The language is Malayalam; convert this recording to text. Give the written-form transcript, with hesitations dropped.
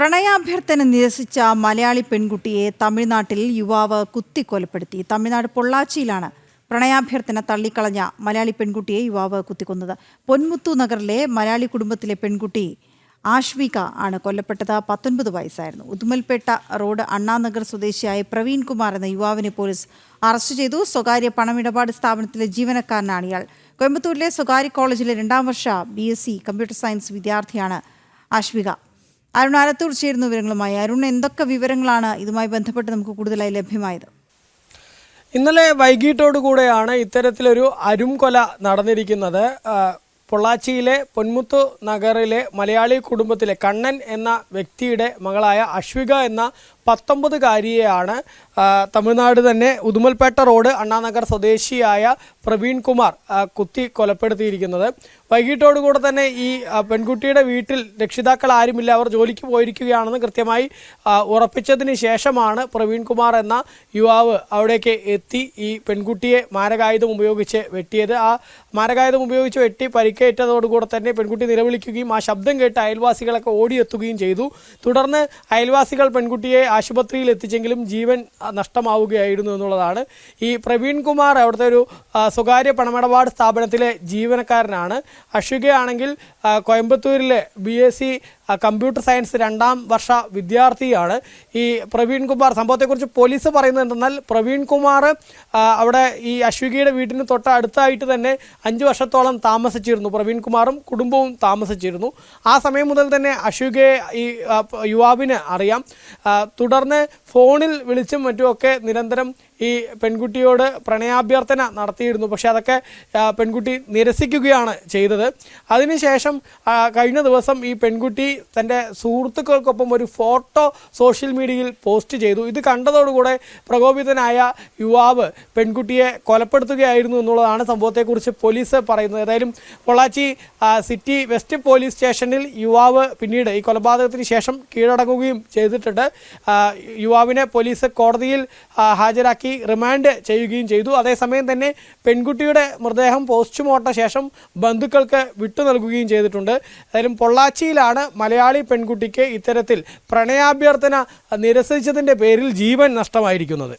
പ്രണയാഭ്യർത്ഥന നിരസിച്ച മലയാളി പെൺകുട്ടിയെ തമിഴ്നാട്ടിൽ യുവാവ് കുത്തിക്കൊലപ്പെടുത്തി. തമിഴ്നാട് പൊള്ളാച്ചിയിലാണ് പ്രണയാഭ്യർത്ഥന തള്ളിക്കളഞ്ഞ മലയാളി പെൺകുട്ടിയെ യുവാവ് കുത്തിക്കൊന്നത്. പൊന്മുത്തു നഗറിലെ മലയാളി കുടുംബത്തിലെ പെൺകുട്ടി ആശ്വിക ആണ് കൊല്ലപ്പെട്ടത്. 19 വയസ്സായിരുന്നു. ഉദുമൽപേട്ട റോഡ് അണ്ണാനഗർ സ്വദേശിയായ പ്രവീൺ കുമാർ എന്ന യുവാവിനെ പോലീസ് അറസ്റ്റ് ചെയ്തു. സ്വകാര്യ പണമിടപാട് സ്ഥാപനത്തിലെ ജീവനക്കാരനാണ് ഇയാൾ. കോയമ്പത്തൂരിലെ സ്വകാര്യ കോളേജിലെ 2ാം വർഷ BSc കമ്പ്യൂട്ടർ സയൻസ് വിദ്യാർത്ഥിയാണ് ആശ്വിക. അരുൺ ആലത്തൂർ ചേരുന്ന വിവരങ്ങളുമായി. അരുൺ, എന്തൊക്കെ വിവരങ്ങളാണ് ഇതുമായി ബന്ധപ്പെട്ട് നമുക്ക് കൂടുതലായി ലഭ്യമായത്? ഇന്നലെ വൈകിട്ടോടുകൂടെയാണ് ഇത്തരത്തിലൊരു അരുംകൊല നടന്നിരിക്കുന്നത്. പൊള്ളാച്ചിയിലെ പൊന്മുത്തു നഗറിലെ മലയാളി കുടുംബത്തിലെ കണ്ണൻ എന്ന വ്യക്തിയുടെ മകളായ അശ്വിക എന്ന 19-കാരിയെയാണ് തമിഴ്നാട് തന്നെ ഉദുമൽപേട്ട റോഡ് അണ്ണാനഗർ സ്വദേശിയായ പ്രവീൺ കുമാർ കുത്തി കൊലപ്പെടുത്തിയിരിക്കുന്നത്. വൈകിട്ടോടുകൂടെ തന്നെ ഈ പെൺകുട്ടിയുടെ വീട്ടിൽ രക്ഷിതാക്കൾ ആരുമില്ല, അവർ ജോലിക്ക് പോയിരിക്കുകയാണെന്ന് കൃത്യമായി ഉറപ്പിച്ചതിന് ശേഷമാണ് പ്രവീൺ കുമാർ എന്ന യുവാവ് അവിടേക്ക് എത്തി ഈ പെൺകുട്ടിയെ മാരകായുധം ഉപയോഗിച്ച് വെട്ടിയത്. ആ മാരകായുധം ഉപയോഗിച്ച് വെട്ടി പരിക്കേറ്റതോടുകൂടെ തന്നെ പെൺകുട്ടി നിലവിളിക്കുകയും ആ ശബ്ദം കേട്ട് അയൽവാസികളൊക്കെ ഓടിയെത്തുകയും ചെയ്തു. തുടർന്ന് അയൽവാസികൾ പെൺകുട്ടിയെ ആശുപത്രിയിൽ എത്തിച്ചെങ്കിലും ജീവൻ നഷ്ടമാവുകയായിരുന്നു എന്നുള്ളതാണ്. ഈ പ്രവീൺ കുമാർ അവിടുത്തെ ഒരു സ്വകാര്യ പണമിടപാട് സ്ഥാപനത്തിലെ ജീവനക്കാരനാണ്. അശ്വികയാണെങ്കിൽ കോയമ്പത്തൂരിലെ BSc കമ്പ്യൂട്ടർ സയൻസ് 2ാം വർഷ വിദ്യാർത്ഥിയാണ്. ഈ പ്രവീൺ കുമാർ, സംഭവത്തെക്കുറിച്ച് പോലീസ് പറയുന്നത് എന്തെന്നാൽ പ്രവീൺ കുമാർ അവിടെ ഈ അശ്വികയുടെ വീട്ടിന് തൊട്ടടുത്തായിട്ട് തന്നെ 5 വർഷത്തോളം താമസിച്ചിരുന്നു. പ്രവീൺ കുമാറും കുടുംബവും താമസിച്ചിരുന്നു. ആ സമയം മുതൽ തന്നെ അശ്വികയെ ഈ യുവാവിന് അറിയാം. തുടർന്ന് ഫോണിൽ വിളിച്ചും മറ്റുമൊക്കെ നിരന്തരം ഈ പെൺകുട്ടിയോട് പ്രണയാഭ്യർത്ഥന നടത്തിയിരുന്നു. പക്ഷെ അതൊക്കെ പെൺകുട്ടി നിരസിക്കുകയാണ് ചെയ്തത്. അതിനുശേഷം കഴിഞ്ഞ ദിവസം ഈ പെൺകുട്ടി തൻ്റെ സുഹൃത്തുക്കൾക്കൊപ്പം ഒരു ഫോട്ടോ സോഷ്യൽ മീഡിയയിൽ പോസ്റ്റ് ചെയ്തു. ഇത് കണ്ടതോടുകൂടെ പ്രകോപിതനായ യുവാവ് പെൺകുട്ടിയെ കൊലപ്പെടുത്തുകയായിരുന്നു എന്നുള്ളതാണ് സംഭവത്തെക്കുറിച്ച് പോലീസ് പറയുന്നത്. ഏതായാലും പൊള്ളാച്ചി സിറ്റി വെസ്റ്റ് പോലീസ് സ്റ്റേഷനിൽ യുവാവ് പിന്നീട് ഈ കൊലപാതകത്തിന് ശേഷം കീഴടങ്ങുകയും ചെയ്തിട്ടുണ്ട്. യുവാവിനെ പോലീസ് കോടതിയിൽ ഹാജരാക്കി റിമാൻഡ് ചെയ്യുകയും ചെയ്തു. അതേസമയം തന്നെ പെൺകുട്ടിയുടെ മൃതദേഹം പോസ്റ്റ്മോർട്ടം ശേഷം ബന്ധുക്കൾക്ക് വിട്ടു നൽകുകയും ചെയ്തിട്ടുണ്ട്. ഏതായാലും പൊള്ളാച്ചിയിലാണ് മലയാളി പെൺകുട്ടിക്ക് ഇത്തരത്തിൽ പ്രണയാഭ്യർത്ഥന നിരസിച്ചതിൻ്റെ പേരിൽ ജീവൻ നഷ്ടമായിരിക്കുന്നത്.